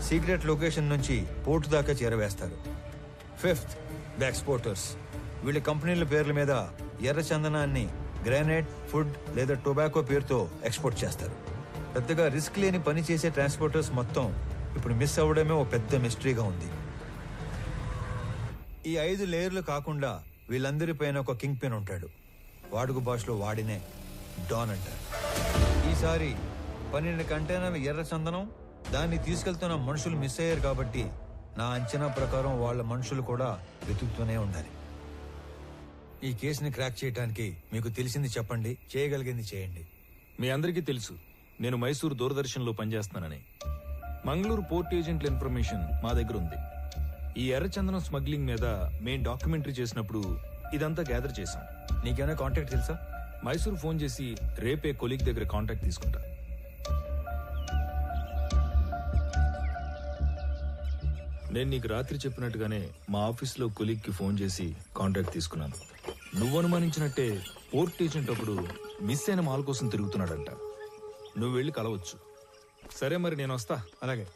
Secret location నుంచి port దాకా చేరవేస్తారు. Fifth, the exporters. వీళ్ళ కంపెనీల పేర్ల మీద ఎర్ర చందనాన్ని గ్రానైట్, ఫుడ్ లేదా టొబాకో పేరుతో ఎక్స్పోర్ట్ చేస్తారు. పెద్దగా రిస్క్ లేని పని చేసే ట్రాన్స్పోర్టర్స్ మొత్తం ఇప్పుడు మిస్ అవ్వడమే ఓ పెద్ద మిస్టరీగా ఉంది. ఈ 5 లేయర్లు కాకుండా వీళ్ళందరిపైన ఒక కింగ్ పిన్ ఉంటాడు. వాడుక భాషలో వాడినే డాన్ అంటారు. ఈసారి 12 కంటైనర్ల ఎర్ర చందనం, దాన్ని తీసుకెళ్తున్న మనుషులు మిస్ అయ్యారు కాబట్టి నా అంచనా ప్రకారం వాళ్ళ మనుషులు కూడా వెతుకుతూనే ఉండాలి. ఈ కేసుని క్రాక్ చేయడానికి మీకు తెలిసింది చెప్పండి, చేయగలిగింది చేయండి. మీ అందరికీ తెలుసు నేను మైసూర్ దూరదర్శన్లో పనిచేస్తానని. మంగళూరు పోర్ట్ ఏజెంట్ల ఇన్ఫర్మేషన్ మా దగ్గర ఉంది. ఈ ఎర్రచందనం స్మగ్లింగ్ మీద మేం డాక్యుమెంటరీ చేసినప్పుడు ఇదంతా గ్యాదర్ చేశాం. నీకేమైనా కాంటాక్ట్ తెలుసా? మైసూర్ ఫోన్ చేసి రేపే కొలీగ్ దగ్గర కాంటాక్ట్ తీసుకుంటా. నేను నీకు రాత్రి చెప్పినట్టుగానే మా ఆఫీస్లో కొలీగ్కి ఫోన్ చేసి కాంటాక్ట్ తీసుకున్నాను. నువ్వు అనుమానించినట్టే పోర్ట్ ఏజెంట్ అప్పుడు మిస్ అయిన మాల్ కోసం తిరుగుతున్నాడంట. నువ్వు వెళ్ళి కలవచ్చు. సరే మరి నేను వస్తా. అలాగే.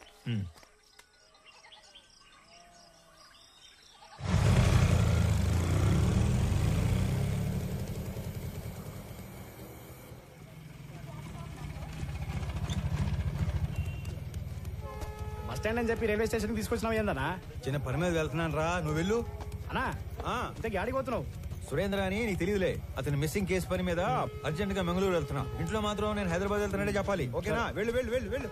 బస్ స్టాండ్ అని చెప్పి రైల్వే స్టేషన్ తీసుకొచ్చినావు ఏందన్నా? చిన్న పని మీద వెళ్తున్నాను రా, నువ్వు వెళ్ళు. అన్నా ఇంతకీ ఆడికి పోతున్నావు? సురేంద్ర అని నీకు తెలియదులే, అతని మిస్సింగ్ కేసు పని మీద అర్జెంట్ గా మంగళూరు వెళ్తున్నా. ఇంట్లో మాత్రం నేను హైదరాబాద్ వెళ్తానంటే చెప్పాలి, ఓకేనా? వెళ్ళు వెళ్ళు వెళ్ళు వెళ్ళు.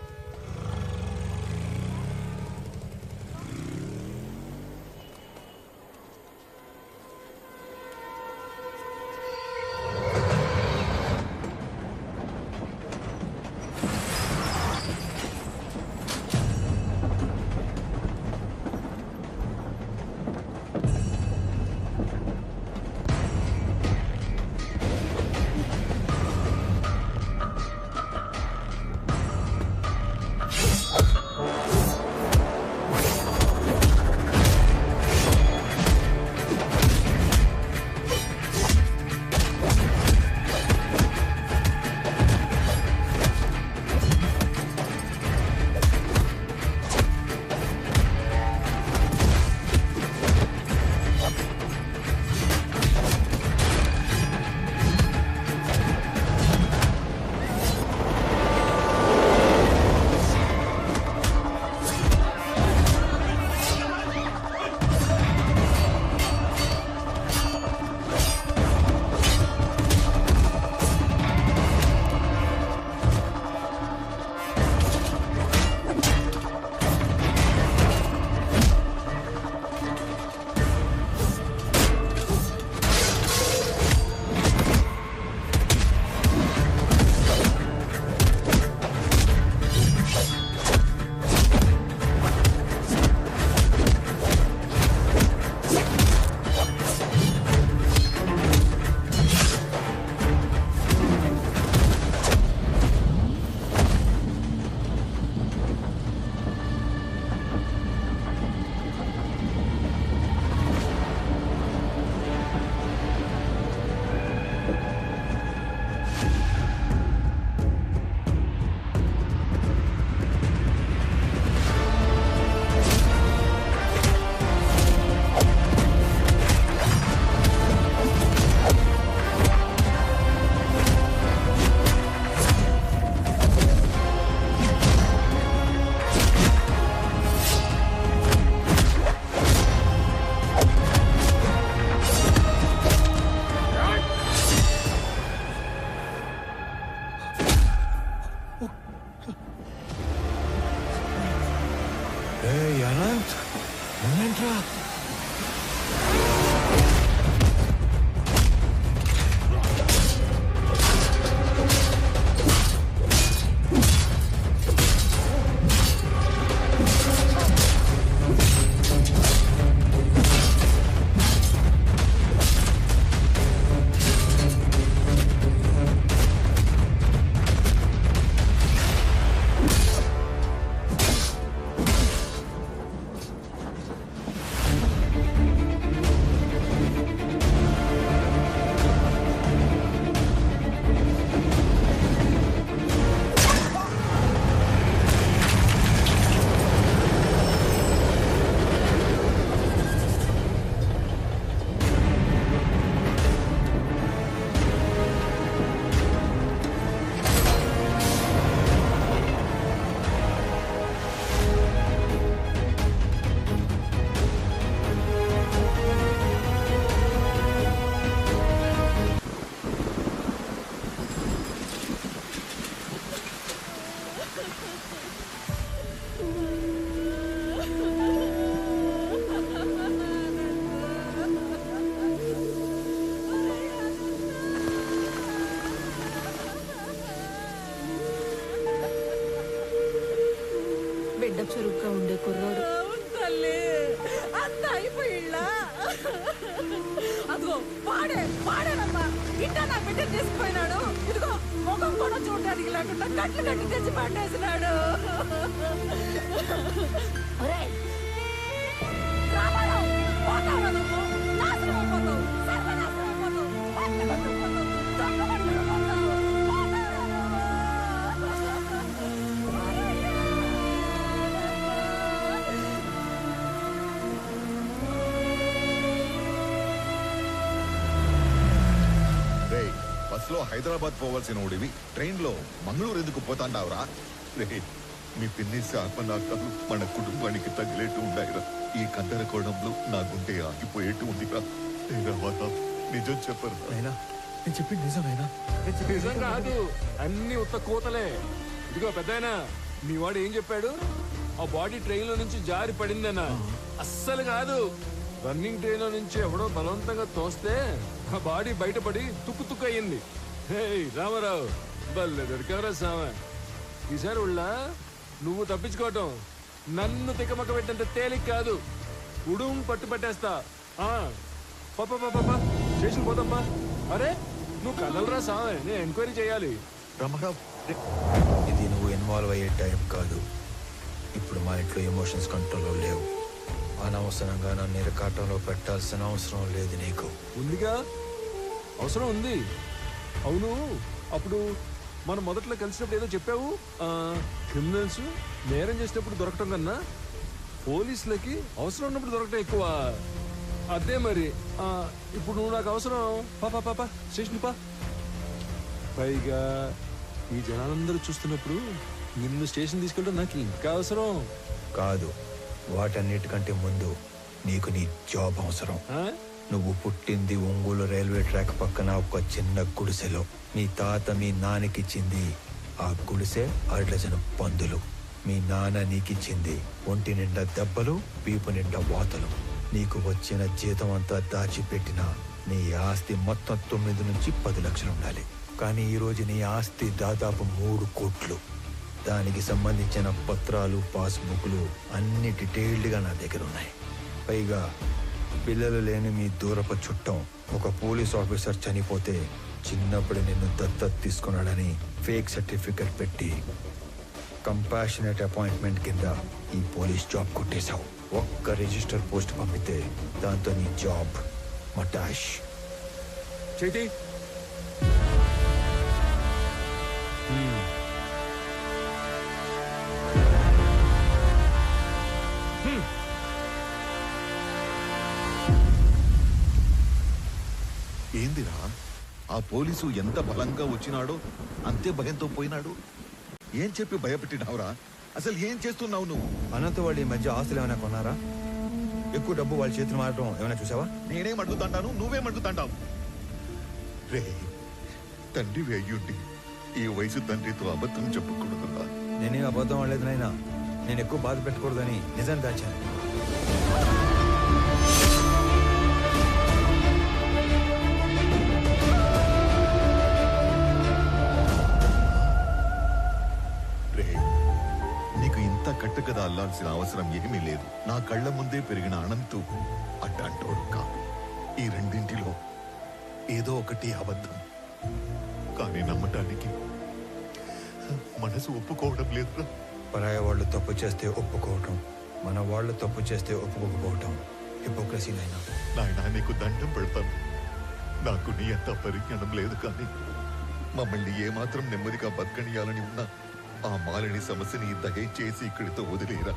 అనంత్, నువ్వేంట్రా? చురుగ్గా ఉండే కుర్రోడు. తల్లి అంత అయిపోయిళ్ళా అదిగో వాడేనమ్మా ఇంట నా బిడ్డ తీసుకుపోయినాడు. ఇదిగో ముఖం కూడా చూడడానికి లేకుండా కట్లు కట్టి తెచ్చి పట్టేసినాడు. ఒరేయ్, రామారావు, పోతావా నువ్వు? నాశనం అయిపోతావు, సర్వనాశనం అయిపోతావు, పట్టు పట్టుకుపోతావు, దొంగ పట్టుకుపోతావు. బస్సులో హైదరాబాద్ పోవాల్సిన ఓడివి ట్రైన్ లో మంగళూరు ఎందుకు పోతాండావురా? రే, మీ పిన్ని శాపనాకాలు మన కుటుంబానికి తగిలేట్టు ఉండాయిరా. ఈ కందరకోణంలో నా గుండె ఆగిపోయేట్టు ఉందిరా. నిజం చెప్పరు. అయినా నేను చెప్పింది నిజమేనా? నిజం కాదు, అన్ని ఉత్త కూతలే. ఇదిగో పెద్దాయనా, మీ వాడు ఏం చెప్పాడు? ఆ బాడీ ట్రైన్ లో నుంచి జారి పడిందన్నా. అస్సలు కాదు, రన్నింగ్ ట్రైన్ లో నుంచి ఎవడో బలవంతంగా తోస్తే ఆ బాడీ బయటపడి తుక్కు తుక్కు అయ్యింది. రామారావు, బల్లె దొరికావరా సామె. ఈసారి ఉళ్ళ నువ్వు తప్పించుకోవటం నన్ను తిక్కమక్క పెట్టేంత తేలిక కాదు. ఉడుం పట్టు పట్టేస్తా. పాపా స్టేషన్ పోతాంపా. అరే నువ్వు కదలరా సామె, నేను ఎంక్వైరీ చేయాలి. రామారావు, ఇది నువ్వు ఇన్వాల్వ్ అయ్యే టైం కాదు. ఇప్పుడు మా ఇంట్లో ఎమోషన్స్ కంట్రోల్లో లేవు. అనవసరంగా నన్ను ఇరకాటంలో పెట్టాల్సిన అవసరం లేదు నీకు. ఉందిగా, అవసరం ఉంది. అవును, అప్పుడు మనం మొదట్లో కలిసినప్పుడు ఏదో చెప్పావు. క్రిమినల్స్ నేరం చేసినప్పుడు దొరకటం కన్నా పోలీసులకి అవసరం ఉన్నప్పుడు దొరకటం ఎక్కువ. అదే మరి. ఇప్పుడు నువ్వు నాకు అవసరం. పాపా స్టేషన్ పా. పైగా ఈ జనాలందరూ చూస్తున్నప్పుడు నిన్ను స్టేషన్ తీసుకెళ్ళడం నాకు ఇంకా అవసరం కాదు. వాటన్నిటికంటే ముందు నీకు నీ జాబ్ అవసరం. నువ్వు పుట్టింది ఒంగోలు రైల్వే ట్రాక్ పక్కన ఒక చిన్న గుడిసెలో. మీ తాత మీ నాన్నకిచ్చింది ఆ గుడిసె 6 డజను పందులు. మీ నాన్న నీకిచ్చింది ఒంటి నిండా దెబ్బలు, పీపు నిండా వాతలు. నీకు వచ్చిన జీతం అంతా దాచిపెట్టిన నీ ఆస్తి మొత్తం 9 నుంచి 10 లక్షలు ఉండాలి. కానీ ఈరోజు నీ ఆస్తి దాదాపు 3 కోట్లు. దానికి సంబంధించిన పత్రాలు, పాస్బుక్లు అన్ని డీటెయిల్డ్గా నా దగ్గర ఉన్నాయి. పైగా పిల్లలు లేని మీ దూరపు చుట్టం ఒక పోలీస్ ఆఫీసర్ చనిపోతే చిన్నప్పుడు నిన్ను దత్తత తీసుకున్నాడని ఫేక్ సర్టిఫికెట్ పెట్టి కంపాషనేట్ అపాయింట్మెంట్ కింద ఈ పోలీస్ జాబ్ కొట్టేశావు. ఒక్క రిజిస్టర్ పోస్ట్ పంపితే దాంతో నీ జాబ్ మటాష్. చేతి ఏందిరా, ఆ పోలీసు ఎంత బలంగా వచ్చినాడో అంతే భయంతో పోయినాడు. ఏం చెప్పి భయపెట్టినావురా? అసలు ఏం చేస్తున్నావు నువ్వు? అనంత వాళ్ళు ఈ మధ్య ఆస్తులు ఏమైనా కొన్నారా? ఎక్కువ డబ్బు వాళ్ళ చేతులు మారడం ఏమైనా చూసావా? నేనేం అడుగుతాంటాను, నువ్వేం అడుగుతాంటావు? రే, తండ్రి అయ్యుండి ఈ వయసు తండ్రితో అబద్ధం చెప్పకూడదురా. నేనేం అబద్ధం ఆడలేదు నాయనా. నేను ఎక్కువ బాధ పెట్టకూడదని నిజం దాచాను. నీకు ఇంత కట్టుకదా అల్లాల్సిన అవసరం ఏమీ లేదు. నా కళ్ళ ముందే పెరిగిన అనంతు అడ్డంటోడు కాదు. ఈ రెండింటిలో ఏదో ఒకటి అబద్ధం. కానీ నమ్మటానికి మనసు ఒప్పుకోవడం లేదు. పరాయ వాళ్ళు తప్పు చేస్తే ఒప్పుకోవటం, మన వాళ్ళు తప్పు చేస్తే ఒప్పుకోకపోవటం హిపోక్రసీనైనా. నాయనా, నీకు దండం పెడతాను. నాకు నీ అంత పరిజ్ఞానం లేదు, కానీ మమ్మల్ని ఏమాత్రం నెమ్మదిగా బతకనియాలని ఉన్నా ఆ మాలిని సమస్యని దయచేసి ఇక్కడితో వదిలేరా.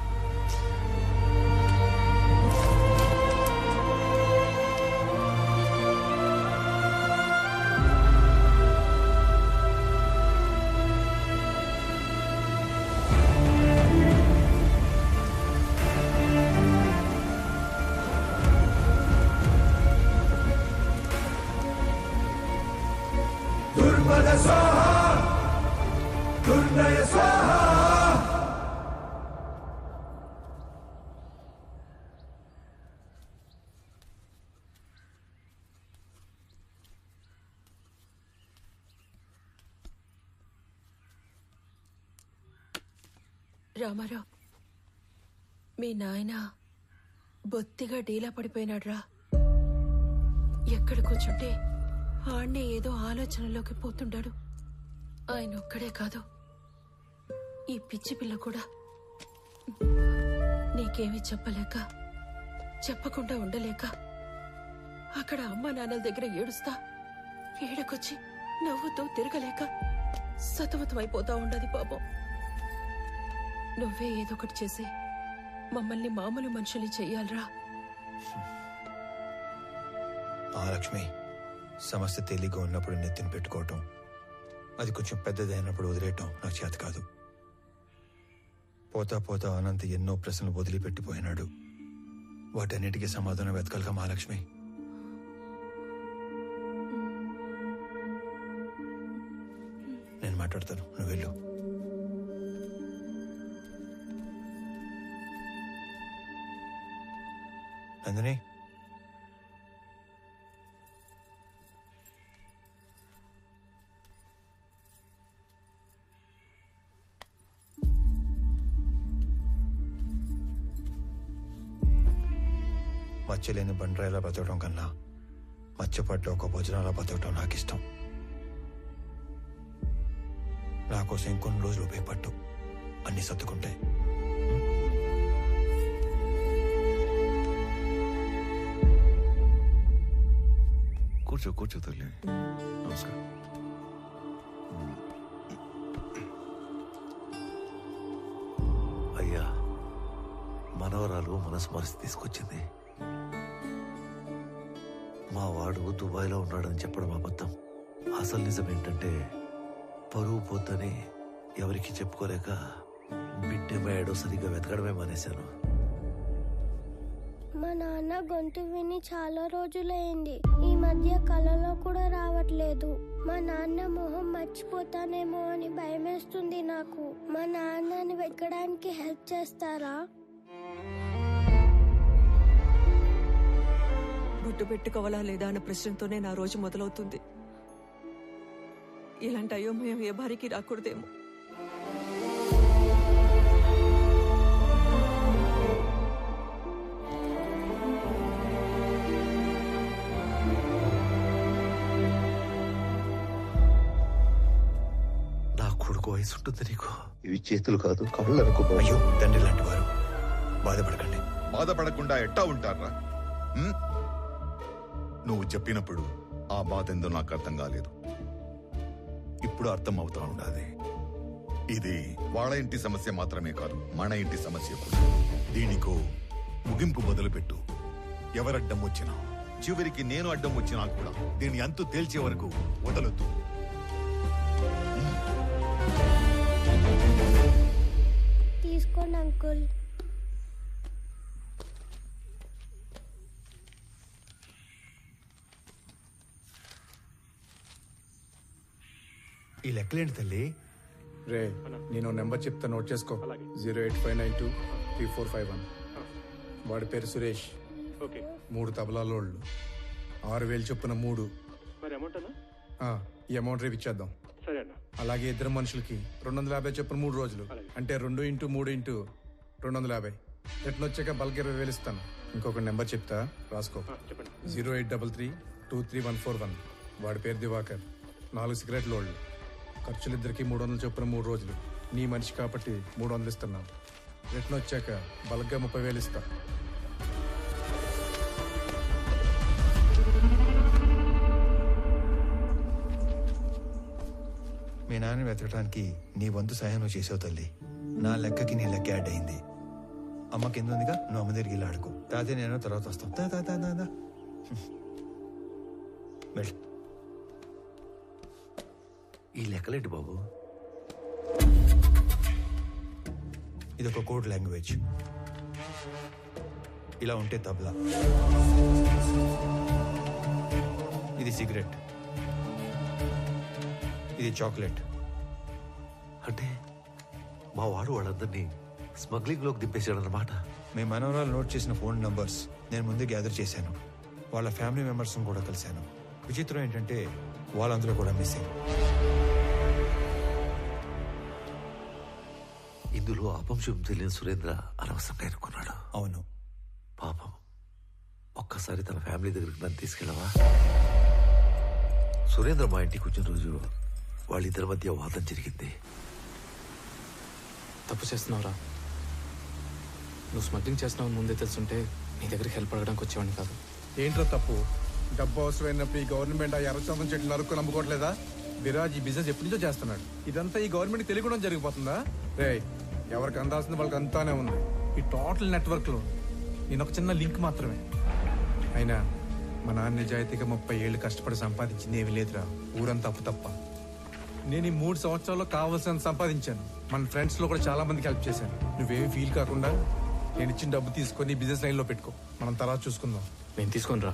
రామారావు, మీ నాయన బొత్తిగా డీలా పడిపోయినాడ్రా. ఎక్కడ కూర్చుంటే ఆడ్నే ఏదో ఆలోచనలోకి పోతుండాడు. ఆయన ఒక్కడే కాదు, ఈ పిచ్చి పిల్ల కూడా. నీకేమీ చెప్పలేక, చెప్పకుండా ఉండలేక అక్కడ అమ్మా నాన్నల దగ్గర ఏడుస్తా, ఏడకొచ్చి నవ్వుతూ తిరగలేక సతమతమైపోతా ఉండదు పాపం. నువ్వే ఏదో ఒకటి చేసి మమ్మల్ని మామూలు మనుషుల్ని చెయ్యాలరా. మహాలక్ష్మి, సమస్య తేలిగ్గా ఉన్నప్పుడు నెత్తిన పెట్టుకోవటం, అది కొంచెం పెద్దదైనప్పుడు వదిలేయటం నాకు చేత కాదు. పోతా పోతా అనంత ఎన్నో ప్రశ్నలు వదిలిపెట్టిపోయినాడు. వాటన్నిటికీ సమాధానం వెతకాలిగా మహాలక్ష్మి. నేను మాట్లాడతాను, నువ్వు వెళ్ళు. నందిని, మచ్చలేని బండరాయిలా బతకడం కన్నా మచ్చపడ్డ ఒక భోజనాలా బతకడం నాకు ఇష్టం. నా కోసం ఇంకొన్ని రోజులు ఉపయోగపట్టు, అన్ని సర్దుకుంటాయి. కూర్చో కూర్చో తల్లి. నమస్కారం. అయ్యా, మనవరాలు మనసు మరిచి తీసుకొచ్చింది. మా వాడు దుబాయ్లో ఉన్నాడని చెప్పడం అబద్ధం. అసలు నిజం ఏంటంటే పరువు పోతని ఎవరికి చెప్పుకోలేక బిడ్డమయ్యాడో సరిగ్గా వెతకడమే మానేశాను. మా నాన్న గొంతు విని చాలా రోజులైంది. ఈ మధ్య కలలో కూడా రావట్లేదు. మా నాన్న మొహం మర్చిపోతానేమో అని భయమేస్తుంది నాకు. మా నాన్నని వెతకడానికి హెల్ప్ చేస్తారా? బొట్టు పెట్టుకోవాలా లేదా అన్న ప్రశ్నతోనే నా రోజు మొదలవుతుంది. ఇలాంటి అయోమయం ఏ భార్యకి రాకూడదేమో. నా కొడుకు వయసు ఉంటుంది నీకు. ఇవి చేతులు కాదు, కళ్ళు అనుకో. అయ్యో, తండ్రి లాంటి వారు, బాధపడకండి. బాధపడకుండా ఎట్టా ఉంటారా? నువ్వు చెప్పినప్పుడు ఆ బాధ ఎందో నాకు అర్థం కాలేదు. ఇప్పుడు అర్థం అవుతా ఉండాలి. ఇది వాళ్ళ ఇంటి సమస్య మాత్రమే కాదు, మన ఇంటి సమస్య కూడా. దీనికో ముగింపు మొదలుపెట్టు. ఎవరడ్డం వచ్చినా, చివరికి నేను అడ్డం వచ్చినా కూడా దీని అంతు తేల్చే వరకు వదలొద్దు. తీసుకోండి అంకుల్. ఈ లెక్కలేంటి తల్లి? రే, నేను నెంబర్ చెప్తా, నోట్ చేసుకో. 085923451. వాడి పేరు సురేష్. 3 తబలాలోళ్ళు, 6000 చొప్పున 3. ఈ అమౌంట్ రేపు ఇచ్చేద్దాం. అలాగే ఇద్దరు మనుషులకి 250 చొప్పున 3 రోజులు, అంటే 2 × 3 × 250. రిటర్న్ వచ్చాక బల్క్ 20,000 ఇస్తాను. ఇంకొక నెంబర్ చెప్తా, రాసుకో. 083323141. వాడి పేరు దివాకర్. 4 సిగరెట్ లోళ్ళు. ఖర్చులిద్దరికి 300 చొప్పున 3 రోజులు. నీ మనిషి కాబట్టి 300 ఇస్తున్నాను. రిటర్న్ వచ్చాక బల్క్గా 30,000 ఇస్తా. మీ నాన్న వెతకడానికి నీ వంతు సహాయం నువ్వు చేసావు తల్లి. నా లెక్కకి నీ లెక్క యాడ్ అయింది. అమ్మ కింద ఉందిగా, నువ్వు అమ్మ దగ్గరికి వెళ్ళి ఆడుకో. తాతయ్య నేను తర్వాత వస్తాం. దా వెళ్ళు. ఈ లెక్కలేంటి బాబు? ఇది ఒక కోడ్ లాంగ్వేజ్. ఇలా ఉంటే తబలా, ఇది సిగరెట్, ఇది చాక్లెట్. అంటే మా వాడు వాళ్ళందరినీ స్మగ్లింగ్ లోకి దింపేశాడన్నమాట. మీ మనవరాలు నోట్ చేసిన ఫోన్ నంబర్స్ నేను ముందే గ్యాదర్ చేశాను. వాళ్ళ ఫ్యామిలీ మెంబర్స్ కూడా కలిశాను. విచిత్రం ఏంటంటే వాళ్ళందరూ కూడా మిస్సింగ్. ఇందులో అపంశం తెలియని సురేంద్ర అనవసరంగా ఎన్నుకున్నాడు. అవును. పాపం, ఒక్కసారి తన ఫ్యామిలీ దగ్గరికి నన్ను తీసుకెళ్ళవా? సురేంద్ర మా ఇంటికి వచ్చిన రోజు వాళ్ళిద్దరి మధ్య వాదం జరిగింది. తప్పు చేస్తున్నావురా. నువ్వు స్మగ్లింగ్ చేస్తున్నావు ముందే తెలుసుంటే నీ దగ్గరికి హెల్ప్ అడగడానికి వచ్చేవాడిని కాదు. ఏంట్రా తప్పు? డబ్బు అవసరమైనప్పుడు ఈ గవర్నమెంట్ ఆ ఎర్రచందం చెట్లు నరుక్కు నమ్ముకోవట్లేదా? విరాజ్ ఈ బిజినెస్ ఎప్పటి నుంచో చేస్తున్నాడు. ఇదంతా ఈ గవర్నమెంట్ తెలియకుండా జరిగిపోతుందా? రే, ఎవరికి అందాల్సింది వాళ్ళకి అంతానే ఉంది. ఈ టోటల్ నెట్వర్క్ లో నేను ఒక చిన్న లింక్ మాత్రమే. అయినా మా నాన్న నిజాయితీగా 30 ఏళ్ళు కష్టపడి సంపాదించింది ఏమీ లేదురా. ఊరంతా అప్పు తప్ప. నేను ఈ 3 సంవత్సరాల్లో కావాల్సినంత సంపాదించాను. మన ఫ్రెండ్స్ లో కూడా చాలా మందికి హెల్ప్ చేశాను. నువ్వేమి ఫీల్ కాకుండా నేను ఇచ్చిన డబ్బు తీసుకొని బిజినెస్ లైన్ లో పెట్టుకో. మనం తర్వాత చూసుకుందాం. నేను తీసుకొనిరా.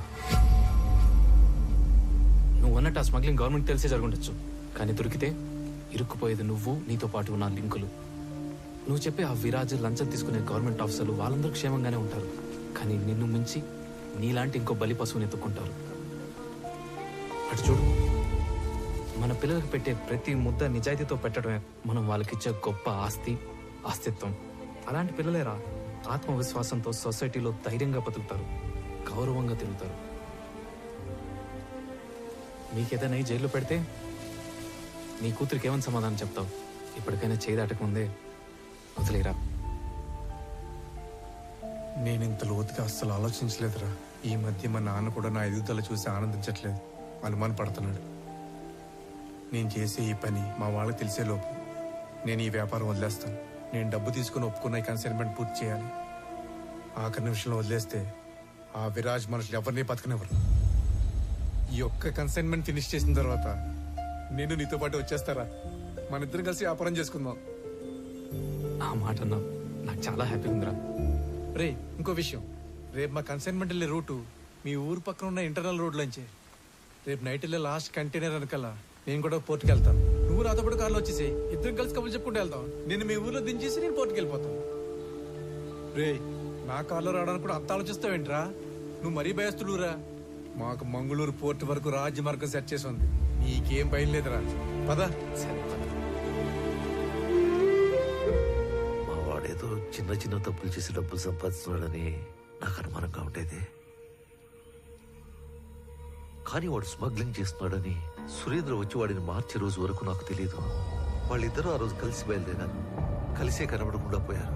నువ్వు అన్నట్టు ఆ స్మగ్లింగ్ గవర్నమెంట్ తెలిసే జరుగుండొచ్చు, కానీ దొరికితే ఇరుక్కుపోయేది నువ్వు, నీతో పాటు ఉన్న లింకులు. నువ్వు చెప్పే ఆ విరాజ్, లంచం తీసుకునే గవర్నమెంట్ ఆఫీసర్లు వాళ్ళందరూ క్షేమంగానే ఉంటారు, కానీ నిన్ను మించి నీలాంటి ఇంకో బలి పశువుని ఎత్తుకుంటారు. అటు చూడు, మన పిల్లలకు పెట్టే ప్రతి ముద్ద నిజాయితీతో పెట్టడమే మనం వాళ్ళకిచ్చే గొప్ప ఆస్తి, అస్తిత్వం. అలాంటి పిల్లలేరా ఆత్మవిశ్వాసంతో సొసైటీలో ధైర్యంగా బతుకుతారు, గౌరవంగా తిరుగుతారు. నీకేదైనా ఈ జైల్లో పెడితే నీ కూతురికి ఏమని సమాధానం చెప్తావు? ఇప్పటికైనా చేయి దాటకముందే వదిలేరా. నేను ఇంత లోతుగా అస్సలు ఆలోచించలేదురా. ఈ మధ్య మా నాన్న కూడా నా ఎదుగుదల చూసి ఆనందించట్లేదు, అనుమాన పడుతున్నాడు. నేను చేసే ఈ పని మా వాళ్ళకి తెలిసేలోపు నేను ఈ వ్యాపారం వదిలేస్తాను. నేను డబ్బు తీసుకుని ఒప్పుకున్న ఈ కన్సైన్మెంట్ పూర్తి చేయాలి. ఆఖరి నిమిషంలో వదిలేస్తే ఆ విరాజ్ మనుషులు ఎవరిని బతకనివ్వరు. ఈ ఒక్క కన్సైన్మెంట్ ఫినిష్ చేసిన తర్వాత నేను నీతో పాటు వచ్చేస్తారా? మన ఇద్దరం కలిసి వ్యాపారం చేసుకుందాం. ఆ మాట అన్నావు, నాకు చాలా హ్యాపీగా ఉందిరా. రే, ఇంకో విషయం, రేపు మా కన్సైన్మెంట్ వెళ్ళే రూటు మీ ఊరు పక్కన ఉన్న ఇంటర్నల్ రోడ్లోంచే. రేపు నైట్ వెళ్ళే లాస్ట్ కంటైనర్ వెనకాల నేను కూడా పోర్టుకి వెళ్తాను. నువ్వు నాతో పాటు కార్లో వచ్చేసి ఇద్దరం కలిసి కబుర్లు చెప్పుకుంటూ వెళ్తాం. నేను మీ ఊర్లో దించేసి నేను పోర్టుకి వెళ్ళిపోతాను. రే, నా కార్లో రావడానికి కూడా అంత ఆలోచిస్తావేంట్రా? నువ్వు మరీ భయస్తుడురా. మాకు మంగళూరు పోర్టు వరకు రాజ్య మార్గం సెట్ చేసి ఉంది. నీకేం భయం లేదురా. పద. మా వాడేదో చిన్న చిన్న తప్పులు చేసి డబ్బులు సంపాదిస్తున్నాడని నాకు అనుమానంగా ఉండేది. కానీ వాడు స్మగ్లింగ్ చేస్తున్నాడని సురేంద్ర వచ్చి వాడిని మార్చే రోజు వరకు నాకు తెలియదు. వాళ్ళిద్దరూ ఆ రోజు కలిసి బయలుదేరారు, కలిసే కనబడకుండా పోయారు.